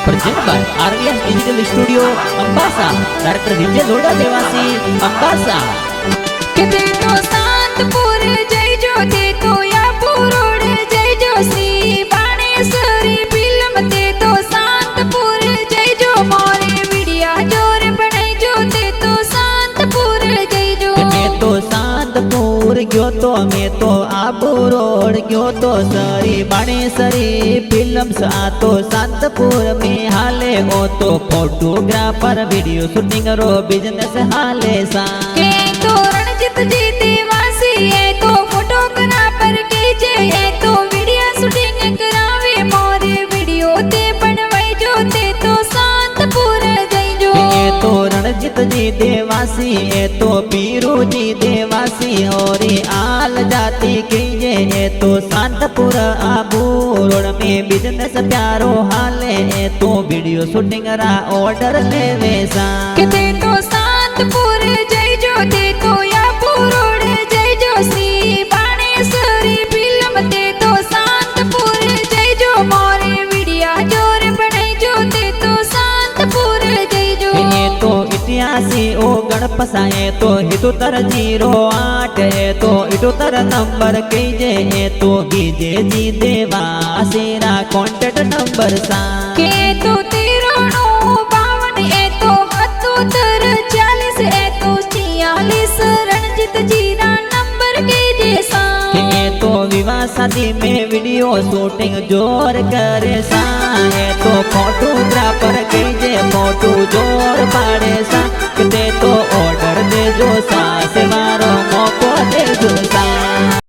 Present by RVS digital studio Ambasa. Director Vijay Lodha Dewasi Ambasa. किते तो शांतपुर जय जो ते तो यापुर रोड जय जो श्री बाणेश्वरी फिल्म ते तो शांतपुर जय जो मोरे वीडिया जोर बनाई जो ते तो शांतपुर जय जो। मैं तो शांतपुर गयो तो मैं तो आबू रोड गयो तो सरी बाणेश्वरी फिल्म्स आ तो शांतपुर में हाले हो तो फोटोग्राफर वीडियो शूटिंग रो बिजनेस हाले सा। के तो रणजीत जी देवासी है तो फोटोग्राफर के जे है तो वीडियो शूटिंग करावे मोरे वीडियो ते बनवाई जो ते तो शांतपुर जई जो। ये तो रणजीत जी देवासी है तो पीरू जी देवासी और आल जाति की ये तो शांतपुर आबू रोड में बिजनेस प्यारो हाले है तो वीडियो शूटिंग रा ऑर्डर लेवे सा। किते तो शांतपुर जय जो ते तो यापुर रोड जय जो श्री बाणेश्वरी फिल्म ते तो शांतपुर जय जो मोरे वीडिया जोर बनाई जो ते तो शांतपुर जय जो। ये तो इतिहासी ओ गणपसा है तो 7808 है तो 78 नंबर कीजे है तो कीजे जी देवासी रा कॉन्टेक्ट नंबर सा। के तो 5352 है तो 7740 है तो 46 रणजीत जी रा नंबर के जैसा। ये तो विवाह शादी में वीडियो शूटिंग जोर करे सा है तो फोटोग्राफर कीजे फोटो जोर पाड़े सा। दे तो ऑर्डर दे जो सा सेवारो मौको दे जो।